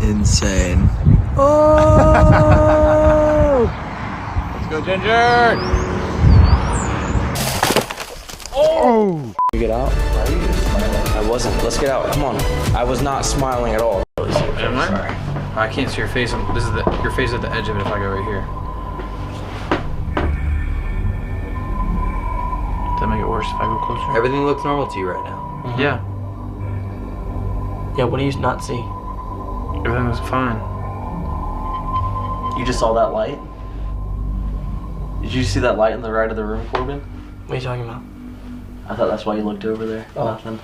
Insane. Oh! Let's go, Ginger! Oh! You get out? Why are you smiling? I wasn't. Let's get out. Come on. I was not smiling at all. Am I? I can't see your face. This is your face at the edge of it if I go right here. Does that make it worse if I go closer? Everything looks normal to you right now. Mm-hmm. Yeah. Yeah, what do you not see? Everything was fine. You just saw that light? Did you see that light in the right of the room, Corbin? What are you talking about? I thought that's why you looked over there. Oh. Nothing.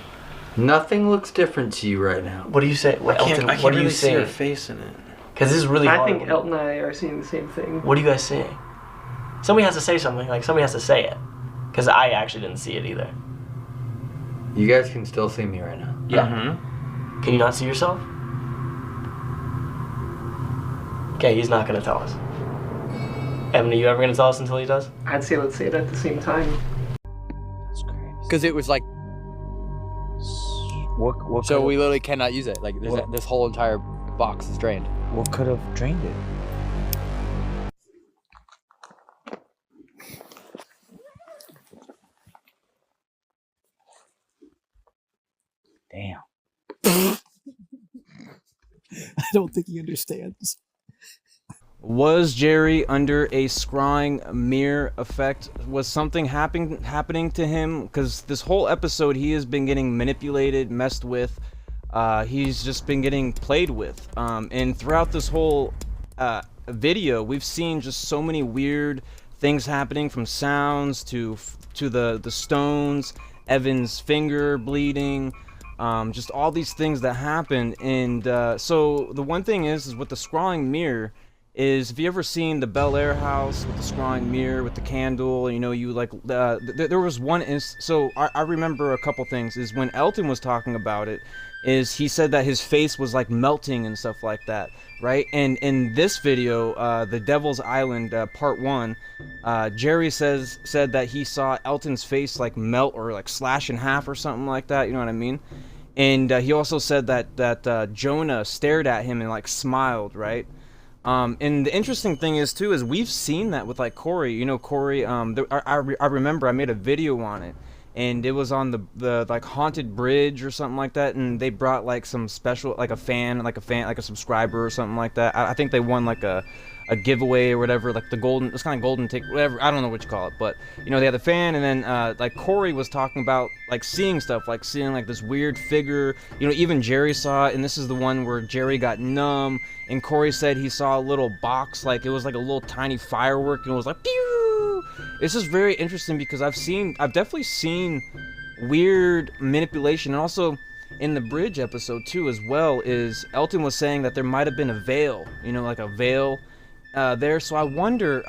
Nothing looks different to you right now. What do you say? What, Elton, I can't what do really you see say? your face in it. Because this is really hard. I think Elton and I are seeing the same thing. What are you guys saying? Somebody has to say something. Like, somebody has to say it. Because I actually didn't see it either. You guys can still see me right now. Yeah. Mm-hmm. Can you not see yourself? Okay, he's not going to tell us. Evan, are you ever going to tell us until he does? I'd say let's say it at the same time. That's crazy. Because it was like, What so we literally cannot use it. Like this whole entire box is drained. What could have drained it? Damn. I don't think he understands. Was Jerry under a scrying mirror effect? Was something happening to him? Because this whole episode, he has been getting manipulated, messed with. He's just been getting played with. And throughout this whole video, we've seen just so many weird things happening, from sounds to the stones, Evan's finger bleeding, just all these things that happen. And so the one thing is with the scrying mirror, is if you ever seen the Bel Air house with the scrying mirror with the candle, you know, you like there was one so I remember a couple things. Is when Elton was talking about it, is he said that his face was like melting and stuff like that, right? And in this video, the Devil's Island part 1, Jerry said that he saw Elton's face like melt or like slash in half or something like that, you know what I mean? And he also said that Jonah stared at him and like smiled, right? And the interesting thing is too, is we've seen that with like Corey. You know, Corey, I remember I made a video on it, and it was on the like haunted bridge or something like that, and they brought like some special, like a subscriber or something like that. I think they won like a giveaway or whatever, like the golden, it's kind of golden ticket, whatever, I don't know what you call it, but you know, they had the fan, and then like Corey was talking about like seeing stuff, like seeing like this weird figure, you know, even Jerry saw it, and this is the one where Jerry got numb, and Corey said he saw a little box, like it was like a little tiny firework, and it was like pew. It's just very interesting because I've definitely seen weird manipulation. And also in the bridge episode too as well, is Elton was saying that there might have been a veil, you know, like a veil there. So I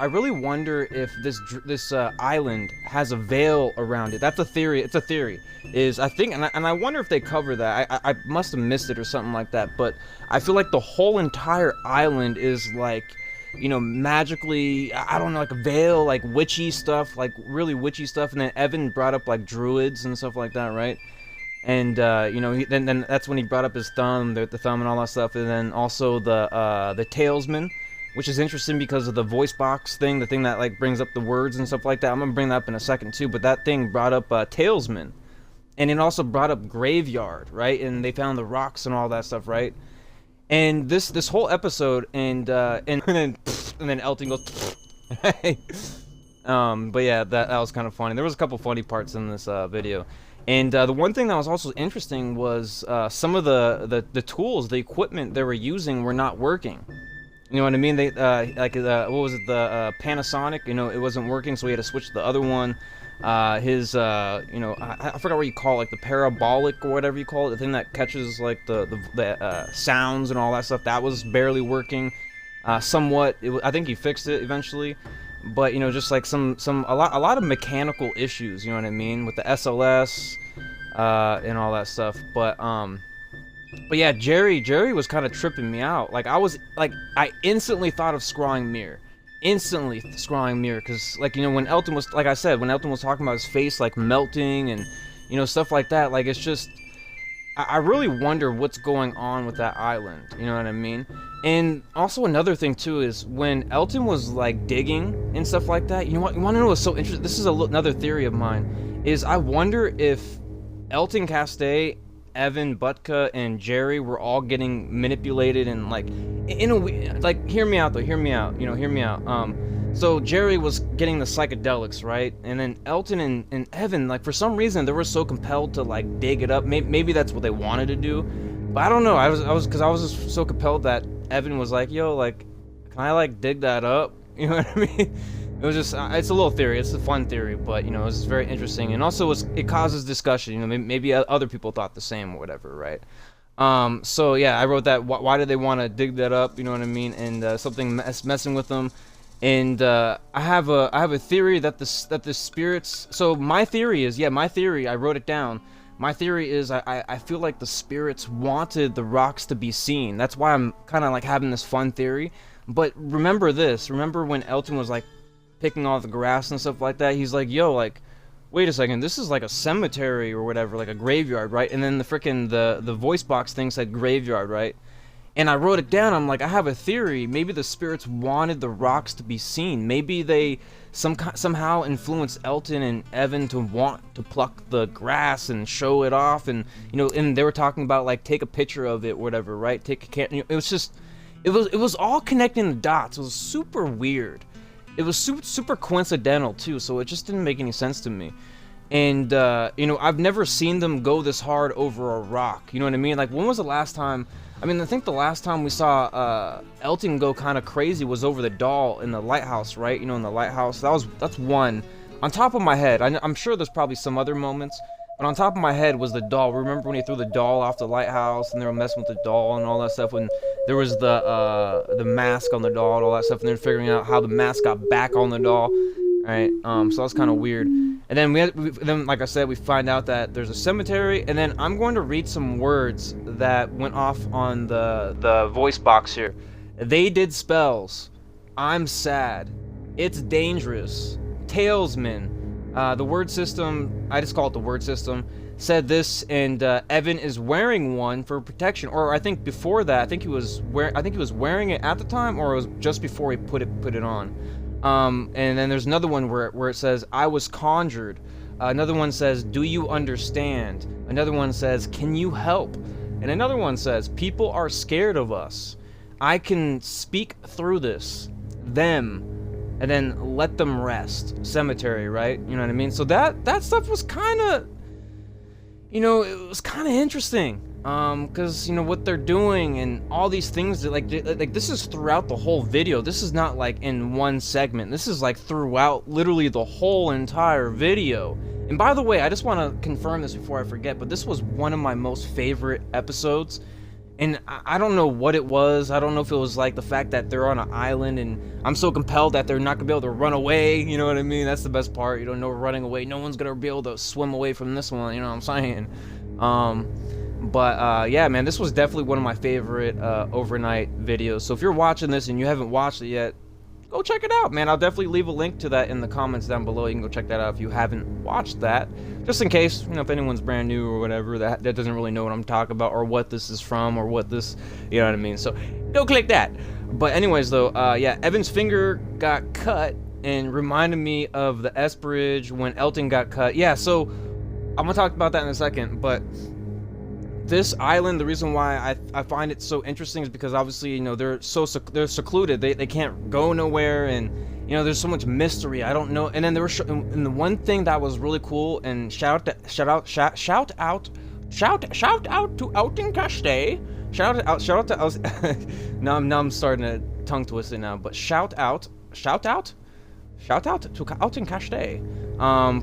really wonder if this island has a veil around it. That's a theory. It's a theory. Is I think, and I wonder if they cover that. I must have missed it or something like that. But I feel like the whole entire island is like, you know, magically, I don't know, like a veil, like witchy stuff, like really witchy stuff. And then Evan brought up like druids and stuff like that, right? And you know, then that's when he brought up his thumb, the thumb and all that stuff. And then also the talesman, which is interesting because of the voice box thing, the thing that like brings up the words and stuff like that. I'm gonna bring that up in a second too, but that thing brought up talesman, and it also brought up graveyard, right? And they found the rocks and all that stuff, right? And this whole episode, and then Elton goes, but yeah, that was kind of funny. There was a couple funny parts in this video. And the one thing that was also interesting was some of the tools, the equipment they were using were not working. You know what I mean? They what was it? The Panasonic. You know, it wasn't working, so we had to switch to the other one. His you know, I forgot what you call it, like the parabolic or whatever you call it, the thing that catches like the sounds and all that stuff. That was barely working. Somewhat. I think he fixed it eventually. But you know, just like a lot of mechanical issues. You know what I mean, with the SLS and all that stuff. But yeah, Jerry was kind of tripping me out. Like I instantly thought of scrying mirror. Instantly scrying mirror, because like, you know, when Elton was, like I said, when Elton was talking about his face like melting and, you know, stuff like that, like it's just, I really wonder what's going on with that island, you know what I mean? And also another thing too is when Elton was like digging and stuff like that, you want to know what's so interesting? This is another theory of mine, is I wonder if Elton Castee, Evan, Butka, and Jerry were all getting manipulated and like, in a way, like, hear me out though, hear me out, you know, hear me out. So Jerry was getting the psychedelics, right? And then Elton and Evan, like, for some reason, they were so compelled to, like, dig it up. Maybe that's what they wanted to do. But I don't know. I was just so compelled that Evan was like, yo, like, can I, like, dig that up? You know what I mean? It was just, it's a little theory. It's a fun theory, but, you know, it's very interesting. And also, it causes discussion. You know, maybe other people thought the same or whatever, right? So, yeah, I wrote that. Why did they want to dig that up? You know what I mean? And something messing with them. And I have a theory that the spirits. So my theory is, I wrote it down. My theory is I feel like the spirits wanted the rocks to be seen. That's why I'm kind of like having this fun theory. But remember this. Remember when Elton was like picking all the grass and stuff like that? He's like, yo, like, wait a second, this is like a cemetery or whatever, like a graveyard, right? And then the freaking the voice box thing said graveyard, right? And I wrote it down. I'm like, I have a theory. Maybe the spirits wanted the rocks to be seen. Maybe they somehow influenced Elton and Evan to want to pluck the grass and show it off. And, you know, and they were talking about, like, take a picture of it or whatever, right? You know, it was just, it was all connecting the dots. It was super weird. It was super coincidental, too. So it just didn't make any sense to me. And, you know, I've never seen them go this hard over a rock. You know what I mean? Like, when was the last time... I mean, I think the last time we saw Elton go kind of crazy was over the doll in the lighthouse, right? You know, in the lighthouse. That's one. On top of my head, I'm sure there's probably some other moments, but on top of my head was the doll. Remember when he threw the doll off the lighthouse and they were messing with the doll and all that stuff? When there was the mask on the doll and all that stuff, and they're figuring out how the mask got back on the doll, right? So that's kind of weird. And then then, like I said, we find out that there's a cemetery, and then I'm going to read some words that went off on the voice box here. They did spells. I'm sad. It's dangerous. Talesman. The word system, I just call it the word system, said this, and Evan is wearing one for protection. Or I think before that, I think he was wearing it at the time, or it was just before he put it on. And then there's another one where it says, I was conjured. Another one says, do you understand? Another one says, can you help? And another one says, people are scared of us. I can speak through this. Them. And then let them rest. Cemetery, right? You know what I mean? So that stuff was kind of, you know, it was kind of interesting. Because, you know, what they're doing and all these things that, like this is throughout the whole video. This is not like in one segment. This is like throughout literally the whole entire video. And by the way, I just want to confirm this before I forget, but this was one of my most favorite episodes. And I don't know what it was. I don't know if it was like the fact that they're on an island and I'm so compelled that they're not gonna be able to run away. You know what I mean? That's the best part. You don't know, running away. No one's gonna be able to swim away from this one. You know what I'm saying? But yeah, man, this was definitely one of my favorite overnight videos. So if you're watching this and you haven't watched it yet, go check it out, man. I'll definitely leave a link to that in the comments down below. You can go check that out if you haven't watched that. Just in case, you know, if anyone's brand new or whatever that doesn't really know what I'm talking about or what this is from or what this, you know what I mean? So go click that. But anyways, though, yeah, Evan's finger got cut and reminded me of the S Bridge when Elton got cut. Yeah, so I'm gonna talk about that in a second, but this island, the reason why I find it so interesting is because obviously, you know, they're secluded. They can't go nowhere, and you know, there's so much mystery. I don't know. And then there were and the one thing that was really cool, and shout out to Elton Castee. Shout out to now I'm starting to tongue twist it now, but shout out to Elton Castee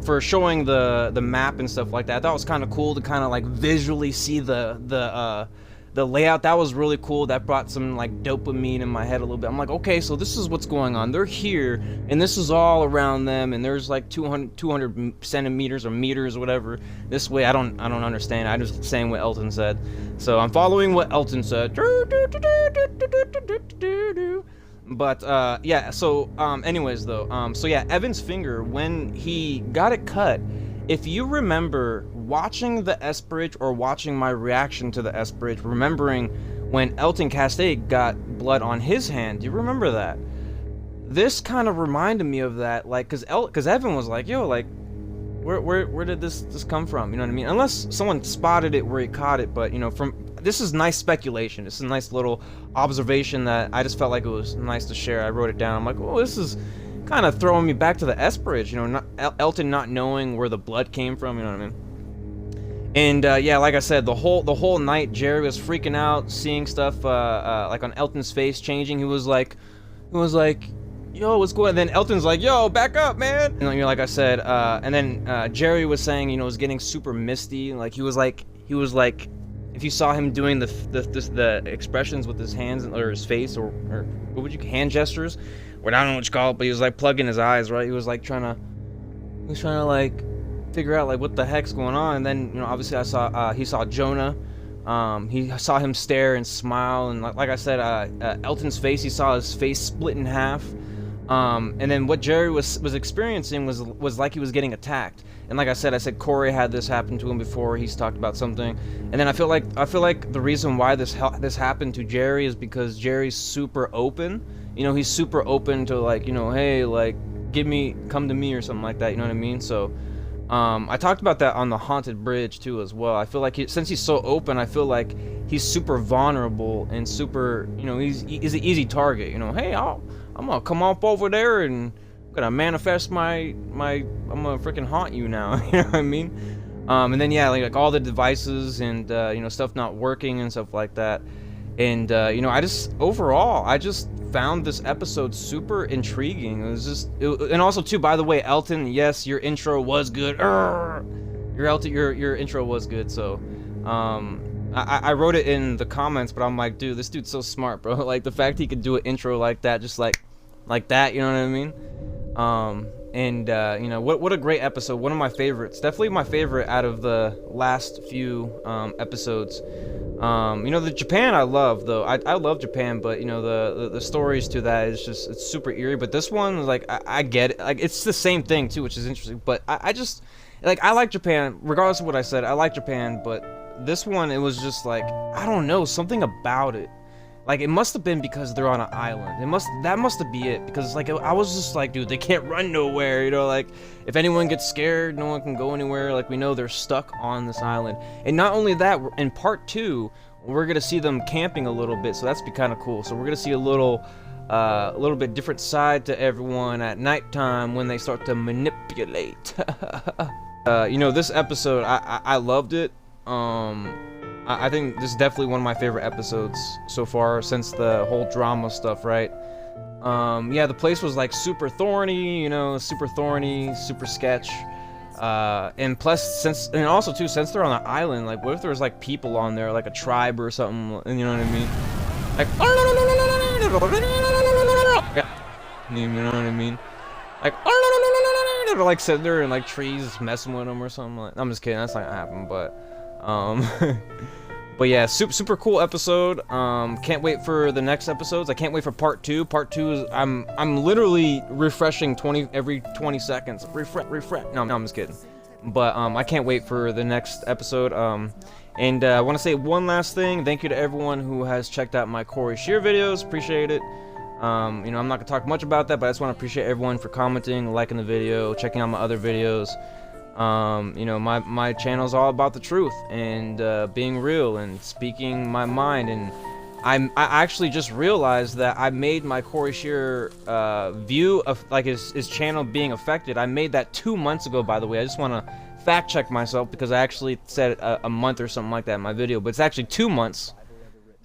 for showing the map and stuff like that. That was kind of cool to kind of like visually see the layout. That was really cool. That brought some like dopamine in my head a little bit. I'm like, okay, so this is what's going on. They're here, and this is all around them, and there's like 200 centimeters or meters or whatever this way. I don't understand. I'm just saying what Elton said. So I'm following what Elton said. But yeah, so anyways though, so yeah, Evan's finger, when he got it cut, if you remember watching the S Bridge or watching my reaction to the S Bridge, remembering when Elton Castaic got blood on his hand. Do you remember that? This kind of reminded me of that, like, cause Evan was like, yo, like, where did this come from? You know what I mean? Unless someone spotted it where he caught it, but you know, this is nice speculation. This is a nice little observation that I just felt like it was nice to share. I wrote it down. I'm like, oh, this is kind of throwing me back to the S Bridge. You know, Elton not knowing where the blood came from. You know what I mean? And yeah, like I said, the whole night Jerry was freaking out, seeing stuff like on Elton's face changing. He was like, yo, what's going on? And then Elton's like, yo, back up, man. And you know, like I said, and then Jerry was saying, you know, it was getting super misty. Like he was like, if you saw him doing the expressions with his hands or his face or what would you, hand gestures, or I don't know what you call it, but he was like plugging his eyes, right? He was trying to like figure out like what the heck's going on. And then, you know, obviously he saw Jonah. He saw him stare and smile, and like I said, Elton's face, he saw his face split in half. And then what Jerry was experiencing was like he was getting attacked. And like I said Corey had this happen to him before. He's talked about something. And then I feel like the reason why this happened to Jerry is because Jerry's super open. You know, he's super open to like, you know, hey, like come to me or something like that, you know what I mean? So I talked about that on the Haunted Bridge too as well. I feel like since he's so open, I feel like he's super vulnerable and super, you know, he's an easy target. You know, hey, I'm gonna come up over there and I'm gonna manifest I'm gonna freaking haunt you now. You know what I mean? And then yeah, like all the devices and you know, stuff not working and stuff like that. And you know, I just found this episode super intriguing. It was just, and also too, by the way, Elton, yes, your intro was good. Your intro was good. So, I wrote it in the comments, but I'm like, dude, this dude's so smart, bro. Like the fact he could do an intro like that, just like that, you know what I mean? And you know, what a great episode. One of my favorites, definitely my favorite out of the last few episodes. You know, the Japan I love though. I love Japan, but you know, the stories to that is just, it's super eerie. But this one, like, I get it. Like, it's the same thing too, which is interesting. But I just, like, I like Japan, regardless of what I said. I like Japan, but this one, it was just like, I don't know, something about it. Like, it must have been because they're on an island. That must have been it, because like, I was just like, dude, they can't run nowhere, you know, like, if anyone gets scared, no one can go anywhere. Like, we know they're stuck on this island. And not only that, in part 2, we're gonna see them camping a little bit, so that's be kind of cool. So we're gonna see a little bit different side to everyone at nighttime when they start to manipulate. You know, this episode, I loved it. I think this is definitely one of my favorite episodes so far since the whole drama stuff, right? Yeah, the place was like super thorny, you know, super sketch. And plus, and also too, since they're on an island, like, what if there's like people on there, like a tribe or something, and you know what I mean? Like, you know what I mean? Like sitting there and like trees messing with them or something. Like, I'm just kidding, that's not gonna happen, but but yeah, super cool episode. Can't wait for the next episodes. I can't wait for part 2. Part 2 is, I'm literally refreshing every 20 seconds. Refresh. No, I'm just kidding. But I can't wait for the next episode. And I want to say one last thing. Thank you to everyone who has checked out my Corey Shear videos. Appreciate it. You know, I'm not gonna talk much about that, but I just want to appreciate everyone for commenting, liking the video, checking out my other videos. You know, my channel is all about the truth and being real and speaking my mind. And I actually just realized that I made my Corey Shear view of like his channel being affected. I made that 2 months ago, by the way. I just want to fact check myself because I actually said a month or something like that in my video, but it's actually 2 months.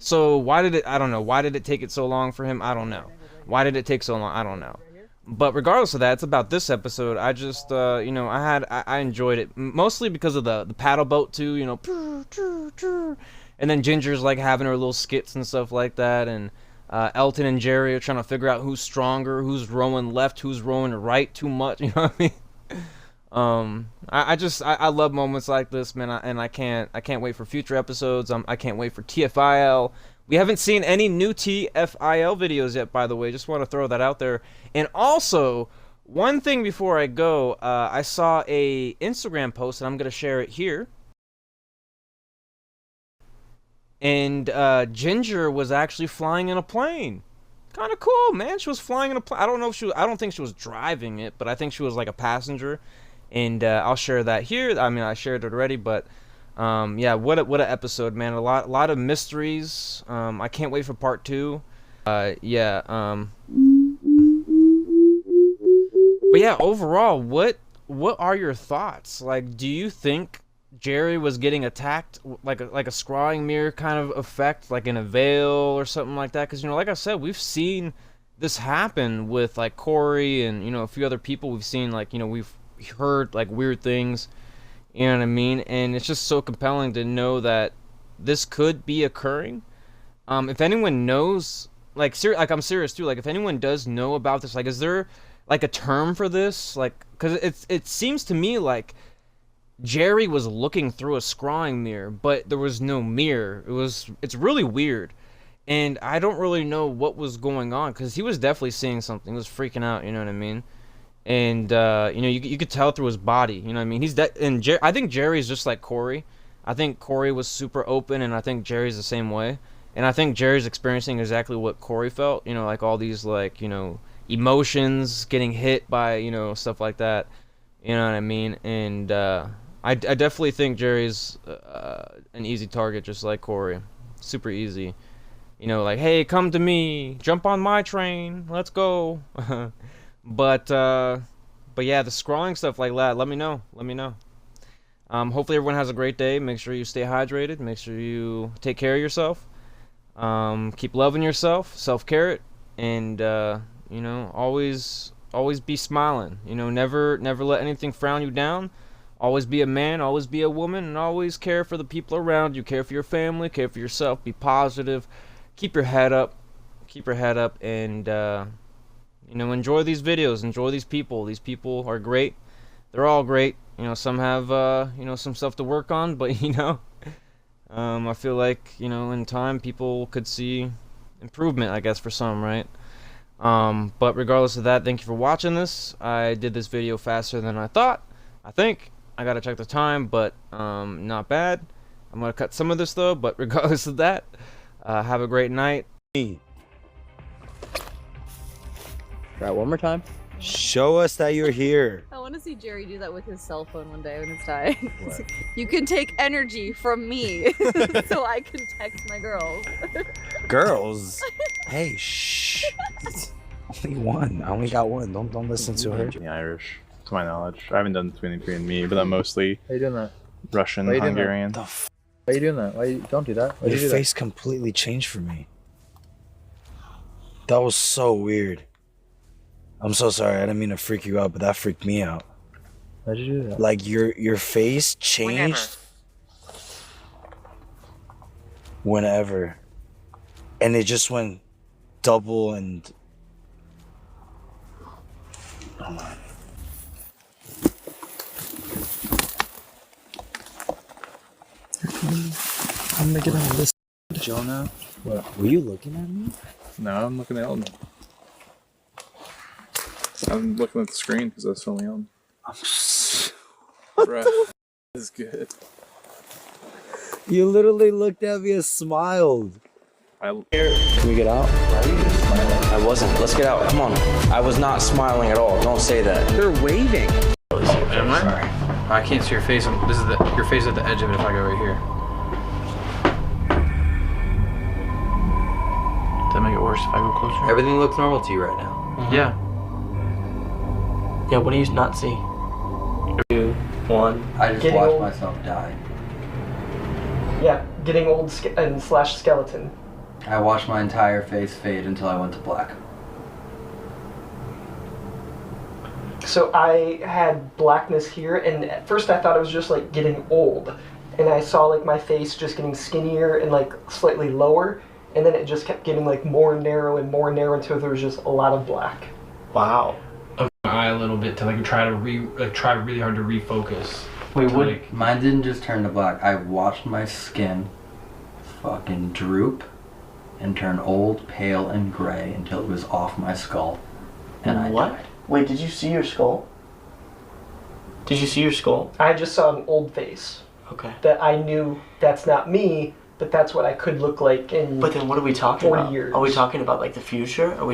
So why did it? I don't know. Why did it take it so long for him? I don't know. Why did it take so long? I don't know. But regardless of that, it's about this episode. I just, you know, I enjoyed it mostly because of the paddle boat too. You know, and then Ginger's like having her little skits and stuff like that, and Elton and Jerry are trying to figure out who's stronger, who's rowing left, who's rowing right too much. You know what I mean? I love moments like this, man, and I can't wait for future episodes. I can't wait for TFIL. We haven't seen any new TFIL videos yet, by the way. Just want to throw that out there. And also, One thing before I go, I saw a Instagram post, and I'm gonna share it here. And Ginger was actually flying in a plane. Kind of cool, man. She was flying in a plane. I don't know if she was, I don't think she was driving it, but I think she was like a passenger. And I'll share that here. I mean, I shared it already, but yeah, what an episode, man. A lot of mysteries. I can't wait for part 2. Yeah. But yeah, overall, what are your thoughts? Like, do you think Jerry was getting attacked like a scrying mirror kind of effect, like in a veil or something like that? Because, you know, like I said, we've seen this happen with like Corey and, you know, a few other people. We've seen, like, you know, we've heard like weird things, you know what I mean? And it's just so compelling to know that this could be occurring. If anyone knows, like I'm serious too, like if anyone does know about this, like, is there like a term for this? Like, because it seems to me like Jerry was looking through a scrying mirror, but there was no mirror. It's really weird, and I don't really know what was going on, because he was definitely seeing something. He was freaking out, you know what I mean? And you know, you could tell through his body, you know what I mean? I think Jerry's just like Corey. I think Corey was super open, and I think Jerry's the same way. And I think Jerry's experiencing exactly what Corey felt, you know, like all these, like, you know, emotions, getting hit by, you know, stuff like that, you know what I mean? And I definitely think Jerry's an easy target, just like Corey. Super easy, you know, like, hey, come to me, jump on my train, let's go. But yeah, the scrolling stuff like that, let me know. Hopefully everyone has a great day. Make sure you stay hydrated, make sure you take care of yourself, keep loving yourself, self-care, and you know, always be smiling, you know, never let anything frown you down. Always be a man, always be a woman, and always care for the people around you. Care for your family, care for yourself, be positive, keep your head up, and you know, enjoy these videos, enjoy these people. These people are great. They're all great. You know, some have you know, some stuff to work on, but you know, I feel like, you know, in time people could see improvement, I guess, for some, right? But regardless of that, thank you for watching this. I did this video faster than I thought. I think I gotta check the time, but not bad. I'm gonna cut some of this though, but regardless of that, have a great night. Try it one more time. Show us that you're here. I want to see Jerry do that with his cell phone one day when it's dying. What? You can take energy from me so I can text my girls. Girls? Hey, shh. Only one. I only got one. Don't listen to her. The Irish, to my knowledge. I haven't done 23andMe, but I'm mostly Why are you doing that? Russian, Why are you doing Hungarian. The f Why are you doing that? Don't do that. Why Your do you do face completely changed for me. That was so weird. I'm so sorry. I didn't mean to freak you out, but that freaked me out. Why'd you do that? Like your face changed whenever. And it just went double and oh my. I'm gonna get on this. Jonah? What? Were you looking at me? No, I'm looking at Elton. I'm looking at the screen because I was filming Elton. Bruh, this is good. You literally looked at me and smiled. Can we get out? I wasn't. Let's get out. Come on. I was not smiling at all. Don't say that. They're waving. Am I? Sorry. I can't see your face. This is your face at the edge of it if I go right here. Does that make it worse if I go closer? Everything looks normal to you right now. Mm-hmm. Yeah. Yeah, what do you not see? 2, 1. I just Getting watched old. myself die. Yeah, getting old and slash skeleton. I watched my entire face fade until I went to black. So I had blackness here, and at first I thought it was just like getting old. And I saw like my face just getting skinnier and like slightly lower, and then it just kept getting like more narrow until there was just a lot of black. Wow. My eye a little bit to like try really hard to refocus. Wait, what? Like, Mine didn't just turn to black. I watched my skin fucking droop and turn old, pale, and gray until it was off my skull. And I What? died. Wait, did you see your skull? Did you see your skull? I just saw an old face. Okay. That I knew that's not me, but that's what I could look like in. But then what are we talking 40 about? years. Are we talking about like the future? Are we